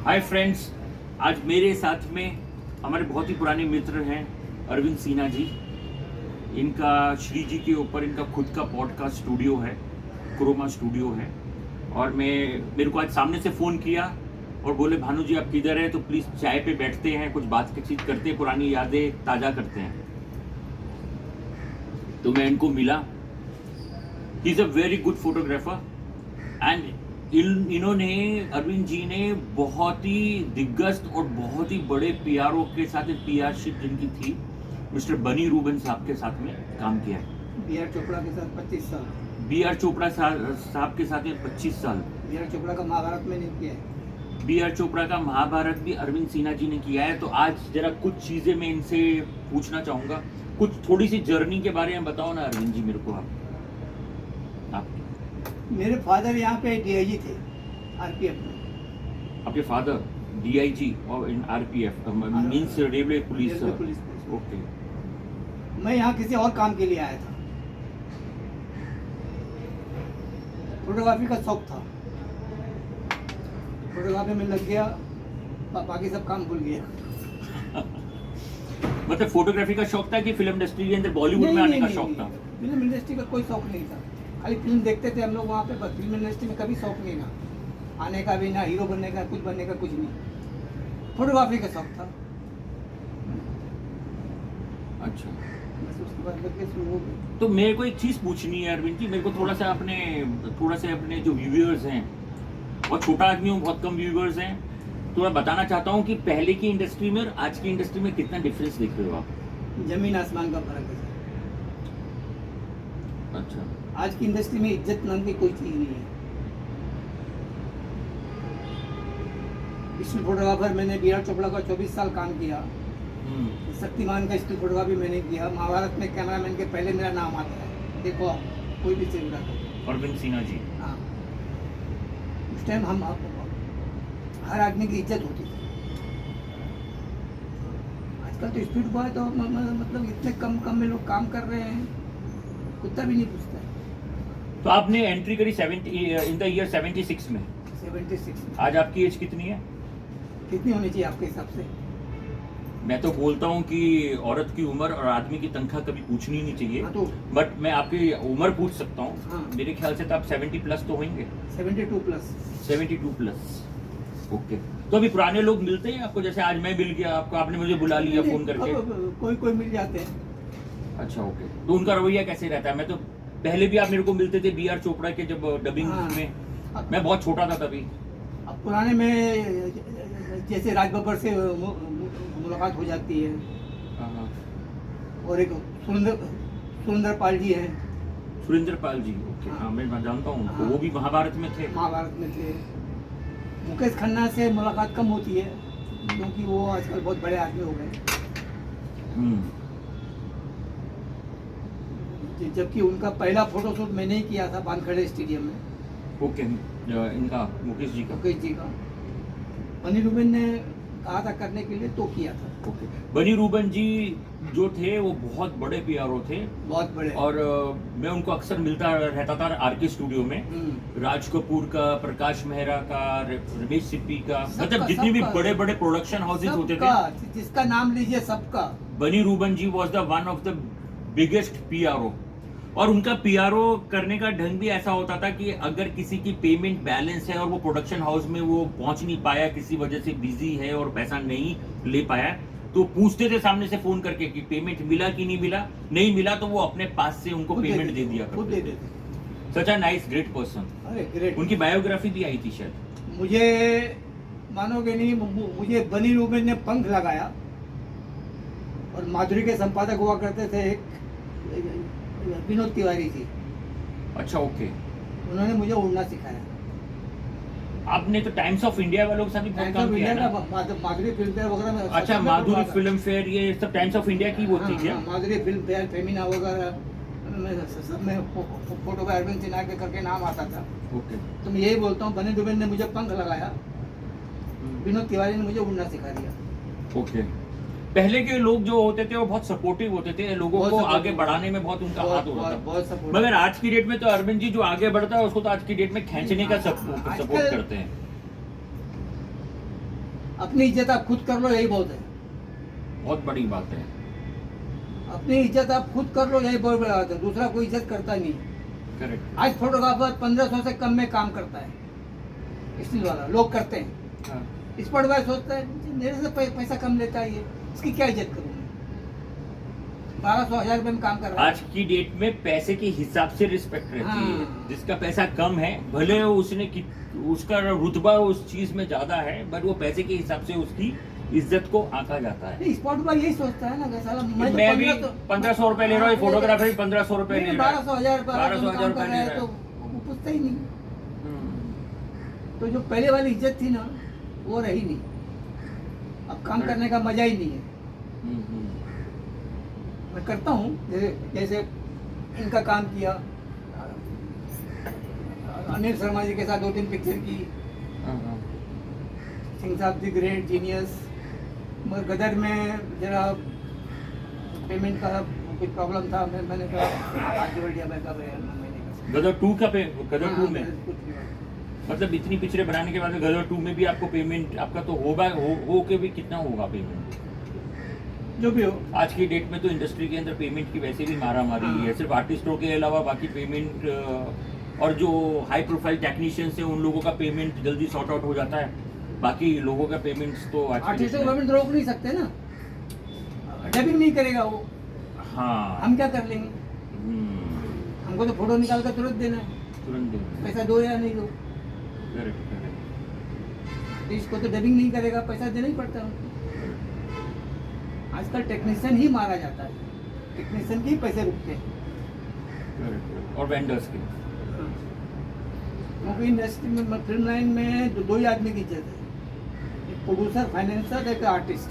Hi friends, आज मेरे साथ में हमारे बहुत ही पुराने मित्र हैं अरविंद सिन्हा जी। इनका श्री जी के ऊपर इनका खुद का पॉडकास्ट स्टूडियो है, क्रोमा स्टूडियो है। और मेरे को आज सामने से फ़ोन किया और बोले भानु जी आप किधर हैं, तो प्लीज़ चाय पे बैठते हैं, कुछ बातचीत करते हैं, पुरानी यादें ताज़ा करते हैं। तो मैं इनको मिला। He is a very good photographer and इन्होंने अरविंद जी ने बहुत ही दिग्गज और बहुत ही बड़े पीआरओ के साथ पीआरशिप जिनकी थी मिस्टर बनी रूबन साहब के साथ में काम किया है। बी आर चोपड़ा के साथ 25 साल। बी आर चोपड़ा साहब के साथ में 25 साल। बी आर चोपड़ा का महाभारत में नहीं किया है। बी आर चोपड़ा का महाभारत भी अरविंद सिन्हा जी ने किया है। तो आज जरा कुछ चीज़ें मैं इनसे पूछना चाहूँगा, कुछ थोड़ी सी जर्नी के बारे में बताओ ना अरविंद जी मेरे को। आप मेरे फादर यहाँ पे डीआईजी थे आरपीएफ में। आपके फादर डीआईजी और इन RPF means railway police. Okay. मैं यहाँ किसी और काम के लिए आया था। फोटोग्राफी का शौक था, फोटोग्राफी में लग गया, बाकी सब काम भूल गया। मतलब फोटोग्राफी का शौक था कि फिल्म इंडस्ट्री के अंदर बॉलीवुड में आने का शौक था? फिल्म इंडस्ट्री का कोई शौक नहीं था, खाली फिल्म देखते थे हम लोग वहाँ पे, बस फिल्म इंडस्ट्री में कभी शौक नहीं था आने का भी, ना हीरो बनने का, कुछ बनने का, कुछ नहीं। फोटोग्राफी का शौक था। अच्छा, बस उसके बाद लग के शुरू हो गई। तो मेरे को एक चीज़ पूछनी है अरविंद जी, मेरे को थोड़ा सा अपने जो व्यूअर्स हैं, बहुत छोटा आदमी हूँ, बहुत कम व्यूअर्स हैं, तो मैं बताना चाहता हूँ कि पहले की इंडस्ट्री में और आज की इंडस्ट्री में कितना डिफरेंस देख रहे हो आप? जमीन आसमान का फर्क है। अच्छा। आज की इंडस्ट्री में इज्जत नाम की कोई चीज नहीं है। स्टिल फोटोग्राफर मैंने बी आर चोपड़ा का 24 साल काम किया। शक्तिमान का स्टिल फोटोग्राफी मैंने किया। महाभारत में कैमरामैन के पहले मेरा नाम आता है, देखो कोई भी चल रहा था, अरविंद सिन्हा जी। हाँ, उस टाइम हम हर आदमी की इज्जत होती थी। आजकल तो स्पीड बॉय तो मतलब इतने कम में लोग काम कर रहे हैं, कुत्ता भी नहीं पूछता है। तो आपने एंट्री करी इन द ईयर 76 में। 76। आज आपकी एज कितनी है? कितनी होनी चाहिए आपके हिसाब से? मैं तो बोलता हूँ कि औरत की उम्र और आदमी की तनख्वाह कभी पूछनी नहीं चाहिए। हाँ, तो बट मैं आपकी उम्र पूछ सकता हूँ। हाँ। मेरे ख्याल से तो आप 70 प्लस तो होंगे। 72 प्लस। 72 प्लस। ओके। तो अभी पुराने लोग मिलते हैं आपको? जैसे आज मैं मिल गया आपको, आपने मुझे बुला लिया फोन करके। कोई मिल जाते हैं। अच्छा, ओके। तो उनका रवैया कैसे रहता है? मैं तो पहले भी आप मेरे को मिलते थे बी आर चोपड़ा के जब डबिंग में, मैं बहुत छोटा था तभी। अब पुराने में जैसे राज बब्बर से मुलाकात हो जाती है। हाँ। और एक सुरेंद्र पाल जी हैं। सुरेंद्र पाल जी, ओके। हाँ, मैं जानता हूँ उनको। वो भी महाभारत में थे। महाभारत में थे। मुकेश खन्ना से मुलाकात कम होती है क्योंकि वो आजकल बहुत बड़े आदमी हो गए। जबकि उनका पहला फोटोशूट मैंने ही किया था वानखेड़े स्टेडियम में। ओके। इनका मुकेश जी का बनी रूबन ने कहा था करने के लिए, तो किया था। ओके। बनी रूबन जी जो थे वो बहुत बड़े पीआरओ थे, बहुत बड़े। और मैं उनको अक्सर मिलता रहता था आरके स्टूडियो में। राज कपूर का, प्रकाश मेहरा का, रमेश सिप्पी का, मतलब जितने भी बड़े बड़े प्रोडक्शन हाउसेज होते थे, जिसका नाम लीजिए सबका। Bunny Reuben ji was the one of the biggest PRO. और उनका पीआरओ करने का ढंग भी ऐसा होता था कि अगर किसी की पेमेंट बैलेंस है और वो प्रोडक्शन हाउस में वो पहुंच नहीं पाया, किसी वजह से बिजी है और पैसा नहीं ले पाया, तो पूछते थे सामने से फोन करके कि पेमेंट मिला कि नहीं मिला। नहीं मिला तो वो अपने पास से उनको पेमेंट दे दिया करते थे। सच अ नाइस ग्रेट पर्सन। अरे ग्रेट। उनकी बायोग्राफी भी आई थी शायद। मुझे मानोगे नहीं, मुझे बनी रूबन ने पंख लगाया। और माधुरी के संपादक हुआ करते थे एक विनोद तिवारी जी। अच्छा, ओके। उन्होंने मुझे उड़ना सिखाया। आपने तो टाइम्स ऑफ इंडिया वालों के साथ भी बहुत काम किया ना? माधुरी फिल्म फेयर वगैरह में। अच्छा, माधुरी फिल्म फेयर, ये सब टाइम्स ऑफ इंडिया की वो थी क्या? माधुरी फिल्म फेयर, फेमिना वगैरह सब में फोटो का अरविंद सिन्हा के करके नाम आता था। ओके। तो मैं यही बोलता हूँ, बनी रूबन ने मुझे पंख लगाया, विनोद तिवारी ने मुझे उड़ना सिखा दिया। ओके। पहले के लोग जो होते थे वो बहुत सपोर्टिव होते थे, लोगों को आगे बढ़ाने में बहुत उनका हाथ होता था। बहुत सपोर्ट। मगर आज की डेट में तो अरविंद जी जो आगे बढ़ता है उसको तो आज की डेट में खींचने का सपोर्ट करते हैं। अपनी इज्जत आप खुद कर लो, यही बहुत है। बहुत बड़ी बात है। अपनी इज्जत आप खुद कर लो, यही बहुत बड़ी बात है। दूसरा कोई इज्जत करता नहीं। करेक्ट। आज फोटोग्राफर 1500 से कम में काम करता है, स्टिल वाला लोग करते हैं। हाँ। स्पॉट बॉय सोचता है मेरे से पैसा कम लेता है ये, इसकी क्या इज्जत करूँ मैं? 1200-1000 रुपये में काम कर रहा है। आज की डेट में पैसे के हिसाब से रिस्पेक्ट रहती हाँ। है। जिसका पैसा कम है, भले उसका रुतबा उस चीज में ज्यादा है, बट वो पैसे के हिसाब से उसकी इज्जत को आंका जाता है। नहीं, स्पॉट बॉय यही सोचता है ना कि साला मैं भी 1500 रुपए ले रहा हूँ, फोटोग्राफर भी 1500 रुपए ले रहा है, 1200-1000 1200-1000 रुपये रुपए ले रहा तो है। वो पूछता ही नहीं। हम्म। तो जो पहले वाली इज्जत थी ना, वो रही नहीं। अब काम करने का मजा ही नहीं है। हम्म। मैं करता हूँ, जैसे इनका काम किया, अनिल शर्मा जी के साथ 2-3 पिक्चर की, हाँ। सिंह साहब दी ग्रेट जीनियस। मगर गदर में जरा पेमेंट का कुछ प्रॉब्लम था, मैंने कहा आगे बढ़ गया, मैं कहा महीने का गदर 2 गदर 2 में कुछ नहीं हुआ। मतलब इतनी पिक्चरें बनाने के बाद गदर 2 में भी आपको पेमेंट आपका तो होगा, हो के भी कितना होगा पेमेंट? जो भी हो, आज की डेट में तो इंडस्ट्री के अंदर पेमेंट की वैसे भी मारा मारी हाँ। है। सिर्फ आर्टिस्टों के अलावा बाकी पेमेंट और जो हाई प्रोफाइल टेक्नीशियंस हैं उन लोगों का पेमेंट जल्दी सॉर्ट आउट हो जाता है। बाकी लोगों का पेमेंट्स तो आज की आर्टिस्टों डेट को में- पेमेंट रोक नहीं सकते ना, डबिंग नहीं करेगा वो, हाँ। हम क्या कर लेंगे? हम्म, हमको तो फोटो निकाल कर तुरंत देना है, तुरंत देंगे। पैसा दो या नहीं दो। Correct correct. इसको तो डबिंग नहीं करेगा, पैसा देना ही पड़ता है उनको। आजकल टेक्नीशियन ही मारा जाता है, टेक्नीशियन के ही पैसे रुकते हैं। करेक्ट। और वेंडर्स के क्योंकि इंडस्ट्री में, फिल्म लाइन में दो ही आदमी की इज्जत है, एक प्रोड्यूसर, फाइनेंसर, एक आर्टिस्ट।